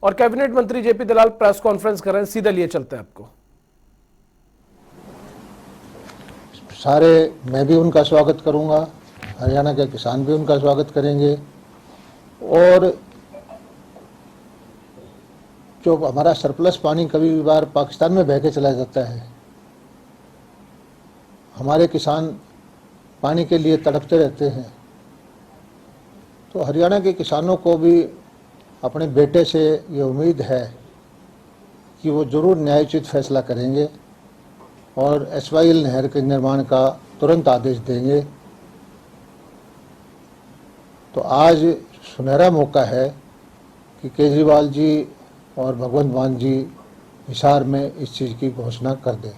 और कैबिनेट मंत्री जेपी दलाल press conference कर रहे हैं, सीधा लिए चलते हैं आपको। मैं भी उनका स्वागत करूंगा, हरियाणा के किसान भी उनका स्वागत करेंगे। और जो हमारा सरप्लस पानी कभी बार पाकिस्तान में बह के चला जाता है, हमारे किसान पानी के लिए तड़पते रहते हैं। तो हरियाणा के किसानों को भी अपने बेटे से ये उम्मीद है कि वो जरूर न्यायोचित फैसला करेंगे और एसवाईएल नहर के निर्माण का तुरंत आदेश देंगे। तो आज सुनहरा मौका है कि केजरीवाल जी और भगवंत मान जी हिसार में इस चीज़ की घोषणा कर दें।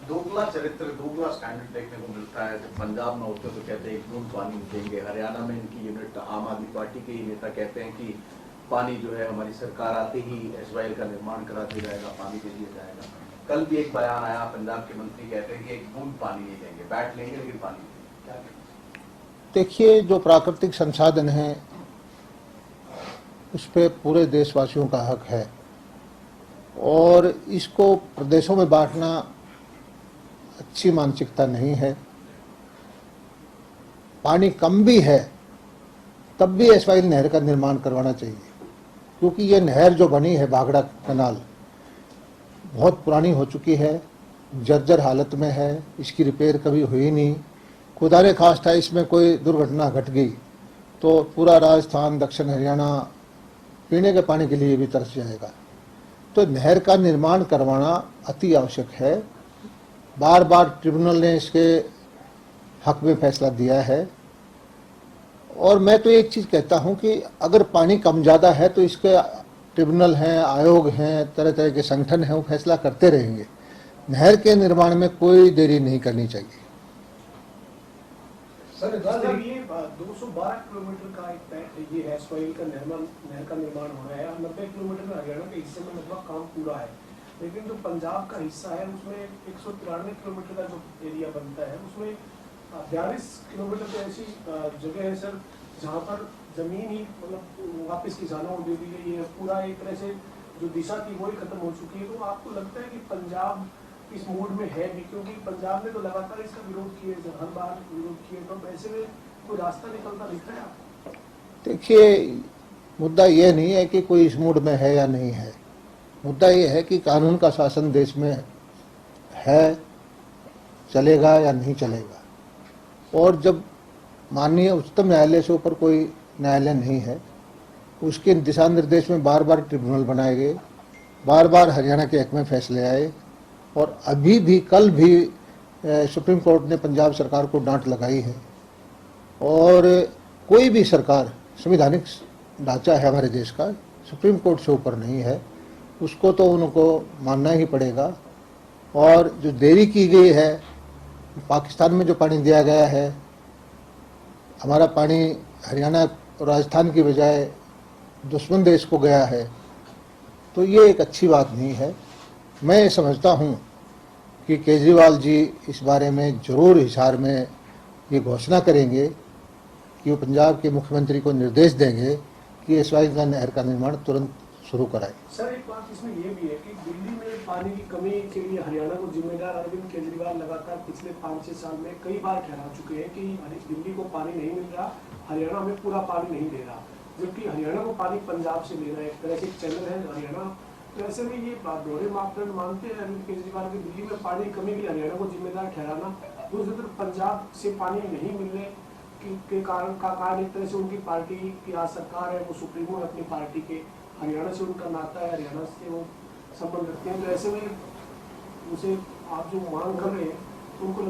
दोगला चरित्र, दोगला स्टैंडर्ड देखने को मिलता है। जब पंजाब में होते तो कहते हैं एक बूंद पानी देंगे, हरियाणा में इनकी यूनिट आम आदमी पार्टी के ही नेता कहते हैं कि पानी जो है हमारी सरकार आते ही एसवाईएल का निर्माण करा दिया जाएगा, पानी दे दिया जाएगा। कल भी एक बयान आया, पंजाब के मंत्री कहते हैं कि एक बूंद पानी नहीं देंगे, बैठ लेंगे लेकिन पानी नहीं देंगे। देखिए, जो प्राकृतिक संसाधन है उस पर पूरे देशवासियों का हक है और इसको प्रदेशों में बांटना अच्छी मानसिकता नहीं है। पानी कम भी है तब भी एसवाईएल नहर का निर्माण करवाना चाहिए, क्योंकि ये नहर जो बनी है भाखड़ा कनाल बहुत पुरानी हो चुकी है, जर्जर हालत में है, इसकी रिपेयर कभी हुई नहीं। खुदा ने खास्ता इसमें कोई दुर्घटना घट गई तो पूरा राजस्थान, दक्षिण हरियाणा पीने के पानी के लिए भी तरस जाएगा। तो नहर का निर्माण करवाना अति आवश्यक है। बार बार ट्रिब्यूनल ने इसके हक में फैसला दिया है और मैं तो एक चीज़ कहता हूं कि अगर पानी कम ज़्यादा है तो इसके ट्रिब्यूनल हैं, आयोग हैं, तरह तरह के संगठन हैं, वो फैसला करते रहेंगे। नहर के निर्माण में कोई देरी नहीं करनी चाहिए। सर, ये 212 किलोमीटर का ये एसवाईएल का नहर का निर्माण हो रहा है। 90 किलोमीटर में हरियाणा के हिस्से में लगभग काम पूरा है, लेकिन जो पंजाब का हिस्सा है उसमें 193 किलोमीटर का जो एरिया बनता है उसमें 42 किलोमीटर तो ऐसी जगह है सर जहाँ पर जमीन ही मतलब वापस किसानों को दे दी गई है। पूरा एक तरह से जो दिशा थी वही खत्म हो चुकी है। तो आपको लगता है कि पंजाब इस मूड में है भी, क्योंकि पंजाब ने तो लगातार इसका विरोध किए, हर बार विरोध किए, तो ऐसे में कोई रास्ता निकलता दिखता है आपको? देखिए, मुद्दा ये नहीं है कि कोई इस मूड में है या नहीं है। मुद्दा ये है कि कानून का शासन देश में है, चलेगा या नहीं चलेगा। और जब माननीय उच्चतम न्यायालय से ऊपर कोई न्यायालय नहीं है, उसके दिशा निर्देश में बार बार ट्रिब्यूनल बनाए गए, बार बार हरियाणा के हक में फैसले आए और अभी भी कल भी सुप्रीम कोर्ट ने पंजाब सरकार को डांट लगाई है। और कोई भी सरकार, संवैधानिक ढांचा है हमारे देश का, सुप्रीम कोर्ट से ऊपर नहीं है, उसको तो उनको मानना ही पड़ेगा। और जो देरी की गई है, पाकिस्तान में जो पानी दिया गया है, हमारा पानी हरियाणा और राजस्थान की बजाय दुश्मन देश को गया है, तो ये एक अच्छी बात नहीं है। मैं समझता हूँ कि केजरीवाल जी इस बारे में जरूर हिसार में ये घोषणा करेंगे कि वो पंजाब के मुख्यमंत्री को निर्देश देंगे कि एसवाईएल का नहर का निर्माण तुरंत शुरू कराए। सर, एक बात इसमें ये भी है कि दिल्ली में पानी की कमी के लिए हरियाणा को जिम्मेदार अरविंद केजरीवाल लगातार पिछले 5-6 साल में कई बार ठहरा चुके हैं कि दिल्ली को पानी नहीं मिल रहा, हरियाणा में पूरा पानी नहीं दे रहा, जबकि हरियाणा को पानी पंजाब से लेना है। एक तरह से चैनल है हरियाणा। तो ऐसे में ये दोहरे मापदंड मानते हैं अरविंद केजरीवाल की दिल्ली में पानी की कमी के लिए हरियाणा को जिम्मेदार ठहराना, दूसरी तरफ पंजाब से पानी नहीं मिलने के कारण एक तरह से उनकी पार्टी की आज सरकार है, वो सुप्रीमो है अपनी पार्टी के, हरियाणा से उनका नाता है, हरियाणा से वो संबंध रखते हैं। तो ऐसे में उसे आप जो मांग कर रहे हैं उनको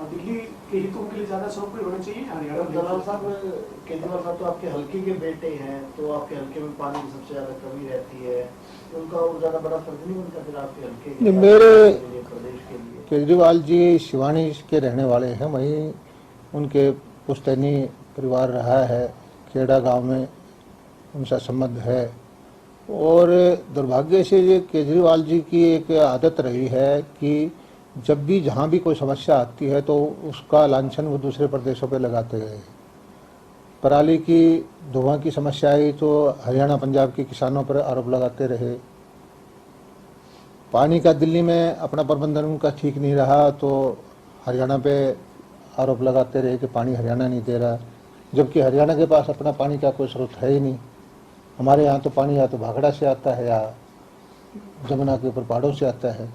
दिल्ली के हितों के लिए ज्यादा सरोकार होने चाहिए हरियाणा। दलाल साहब, केजरीवाल साहब तो आपके हल्के के बेटे हैं, तो आपके हल्के में पानी की सबसे ज्यादा कमी रहती है, उनका और ज्यादा बड़ा फर्ज नहीं बनता फिर आपके हल्के मेरे प्रदेश के लिए? केजरीवाल जी शिवानी के रहने वाले हैं, वहीं उनके पुश्तैनी परिवार रहा है, खेड़ा गांव में उनका संबंध है। और दुर्भाग्य से ये केजरीवाल जी की एक आदत रही है कि जब भी जहाँ भी कोई समस्या आती है तो उसका लांछन वो दूसरे प्रदेशों पे लगाते गए। पराली की धुआं की समस्या आई तो हरियाणा पंजाब के किसानों पर आरोप लगाते रहे। पानी का दिल्ली में अपना प्रबंधन उनका ठीक नहीं रहा तो हरियाणा पे आरोप लगाते रहे कि पानी हरियाणा नहीं दे रहा, जबकि हरियाणा के पास अपना पानी का कोई स्रोत है ही नहीं। हमारे यहाँ तो पानी या तो भाखड़ा से आता है या जमुना के ऊपर पहाड़ों से आता है।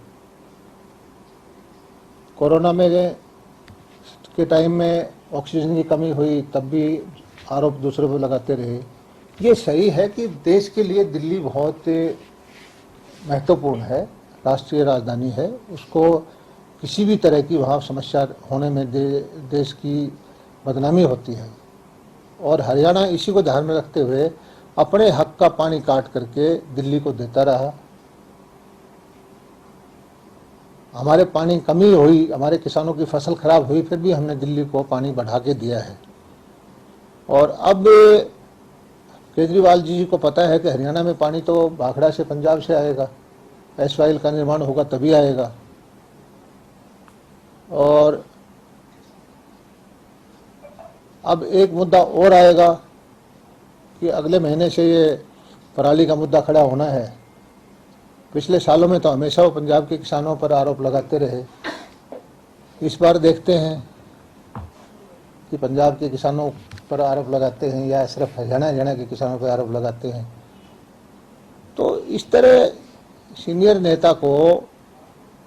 कोरोना में के टाइम में ऑक्सीजन की कमी हुई तब भी आरोप दूसरों पर लगाते रहे। ये सही है कि देश के लिए दिल्ली बहुत महत्वपूर्ण है, राष्ट्रीय राजधानी है, उसको किसी भी तरह की वहाँ समस्या होने में देश की बदनामी होती है। और हरियाणा इसी को ध्यान में रखते हुए अपने हक का पानी काट करके दिल्ली को देता रहा। हमारे पानी कमी हुई, हमारे किसानों की फसल खराब हुई, फिर भी हमने दिल्ली को पानी बढ़ा के दिया है। और अब केजरीवाल जी को पता है कि हरियाणा में पानी तो भाखड़ा से पंजाब से आएगा, एसवाइल का निर्माण होगा तभी आएगा। और अब एक मुद्दा और आएगा कि अगले महीने से ये पराली का मुद्दा खड़ा होना है। पिछले सालों में तो हमेशा वो पंजाब के किसानों पर आरोप लगाते रहे। इस बार देखते हैं कि पंजाब के किसानों पर आरोप लगाते हैं या सिर्फ हरियाणा के किसानों पर आरोप लगाते हैं। तो इस तरह सीनियर नेता को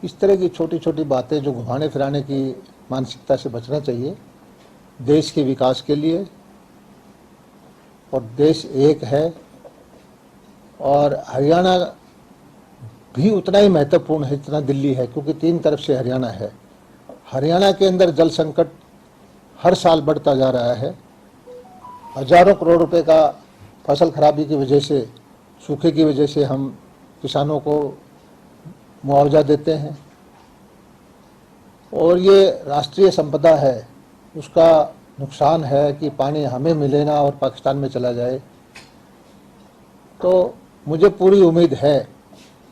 इस तरह की छोटी छोटी बातें जो घुमाने फिराने की मानसिकता से बचना चाहिए देश के विकास के लिए। और देश एक है और हरियाणा भी उतना ही महत्वपूर्ण है जितना दिल्ली है, क्योंकि 3 तरफ से हरियाणा है। हरियाणा के अंदर जल संकट हर साल बढ़ता जा रहा है। हजारों करोड़ रुपए का फसल खराबी की वजह से, सूखे की वजह से हम किसानों को मुआवजा देते हैं और ये राष्ट्रीय संपदा है, उसका नुकसान है कि पानी हमें मिले ना और पाकिस्तान में चला जाए। तो मुझे पूरी उम्मीद है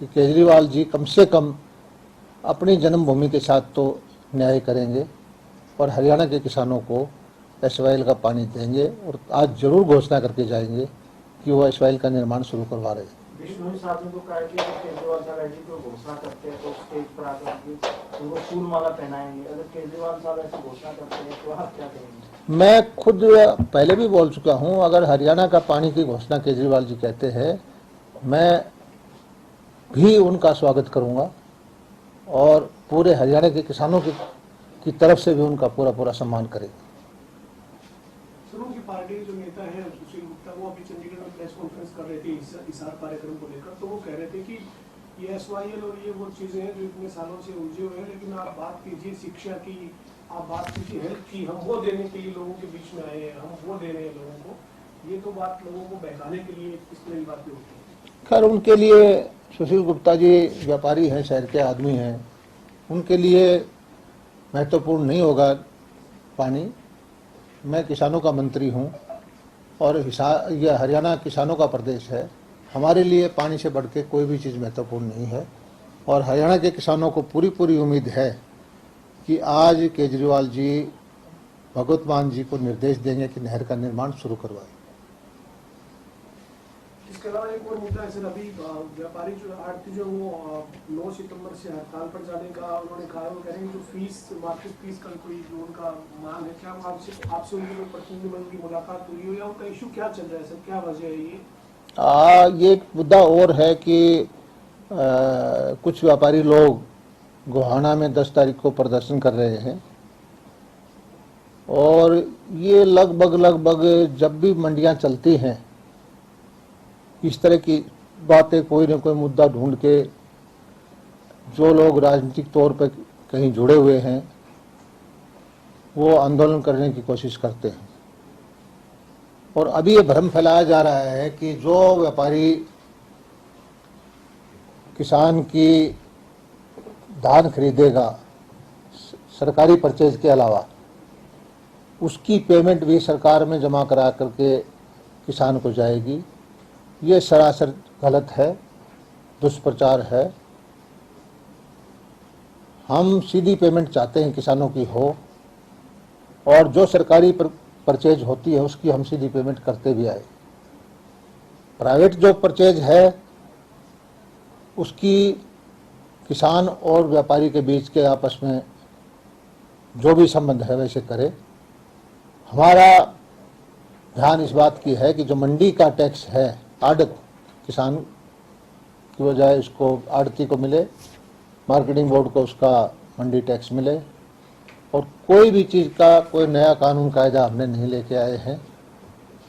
कि केजरीवाल जी कम से कम अपनी जन्मभूमि के साथ तो न्याय करेंगे और हरियाणा के किसानों को एसवाइल का पानी देंगे। और आज जरूर घोषणा करके जाएंगे कि वो एसवाइल का निर्माण शुरू करवा रहे हैं। विष्णु साहब ने तो कहा कि केजरीवाल साहब ऐसी कोई घोषणा करते हैं तो स्टेज पर आकर उनको फूल माला पहनाएंगे। अगर केजरीवाल साहब ऐसी घोषणा करते हैं तो आप क्या करेंगे? मैं खुद पहले भी बोल चुका हूं, अगर हरियाणा का पानी की घोषणा केजरीवाल जी कहते हैं मैं भी उनका स्वागत करूंगा और पूरे हरियाणा के किसानों की तरफ से भी उनका पूरा सम्मान करेगा। सर, उनकी पार्टी जो नेता है सुशील गुप्ता, वो अभी चंडीगढ़ में प्रेस कॉन्फ्रेंस कर रहे थे इसार कार्यक्रम को लेकर। तो वो कह रहे थे कि ये एसवाईएल और ये वो चीजें हैं जो इतने सालों से उलझे हुए हैं, लेकिन आप बात कीजिए शिक्षा की, आप बात कीजिए हेल्थ की, हम वो देने के लिए लोगों के बीच में आए हैं, हम वो दे रहे हैं लोगों को। ये तो बात लोगों को बहकाने के लिए इस तरह की बातें होती है। खैर उनके लिए सुशील गुप्ता जी व्यापारी हैं, शहर के आदमी हैं, उनके लिए महत्वपूर्ण नहीं होगा पानी। मैं किसानों का मंत्री हूं और यह हरियाणा किसानों का प्रदेश है। हमारे लिए पानी से बढ़ के कोई भी चीज़ महत्वपूर्ण नहीं है। और हरियाणा के किसानों को पूरी उम्मीद है कि आज केजरीवाल जी भगवत मान जी को निर्देश देंगे कि नहर का निर्माण शुरू करवाएं। इसके अलावा एक और मुद्दा है सर, अभी व्यापारी जो आड़ती जो वो 9 सितंबर से हड़ताल पर जाने का उन्होंने कहा है। वो कह रहे हैं जो फीस मार्केट फीस का कोई जो उनका मांग है, क्या आपसे उनकी कोई प्रतिनिधिमंडल की मुलाकात हुई हो या उनका इशू क्या चल रहा है सर, क्या वजह है ये? ये एक मुद्दा और है कि कुछ व्यापारी लोग गोहाना में 10 तारीख को प्रदर्शन कर रहे हैं और ये लगभग जब भी मंडियां चलती हैं इस तरह की बातें कोई न कोई मुद्दा ढूंढ के जो लोग राजनीतिक तौर पर कहीं जुड़े हुए हैं वो आंदोलन करने की कोशिश करते हैं। और अभी ये भ्रम फैलाया जा रहा है कि जो व्यापारी किसान की धान खरीदेगा सरकारी परचेज के अलावा उसकी पेमेंट भी सरकार में जमा करा करके किसान को जाएगी। ये सरासर गलत है, दुष्प्रचार है। हम सीधी पेमेंट चाहते हैं किसानों की हो और जो सरकारी परचेज होती है उसकी हम सीधी पेमेंट करते भी आए। प्राइवेट जो परचेज है उसकी किसान और व्यापारी के बीच के आपस में जो भी संबंध है वैसे करे। हमारा ध्यान इस बात की है कि जो मंडी का टैक्स है आड़त किसान की बजाय उसको आड़ती को मिले, मार्केटिंग बोर्ड को उसका मंडी टैक्स मिले, और कोई भी चीज़ का कोई नया कानून कायदा हमने नहीं लेके आए हैं।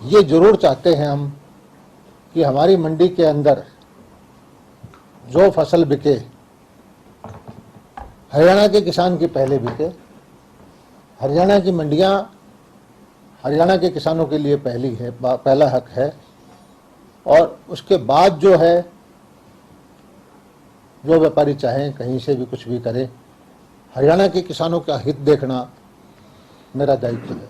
ये जरूर चाहते हैं हम कि हमारी मंडी के अंदर जो फसल बिके हरियाणा के किसान की पहले बिके। हरियाणा की मंडियां हरियाणा के किसानों के लिए पहला हक है, और उसके बाद जो है जो व्यापारी चाहें कहीं से भी कुछ भी करे, हरियाणा के किसानों का हित देखना मेरा दायित्व है।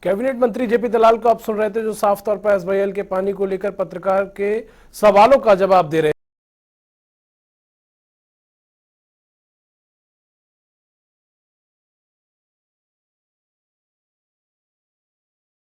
कैबिनेट मंत्री जेपी दलाल को आप सुन रहे थे, जो साफ तौर पर एसवाईएल के पानी को लेकर पत्रकार के सवालों का जवाब दे रहे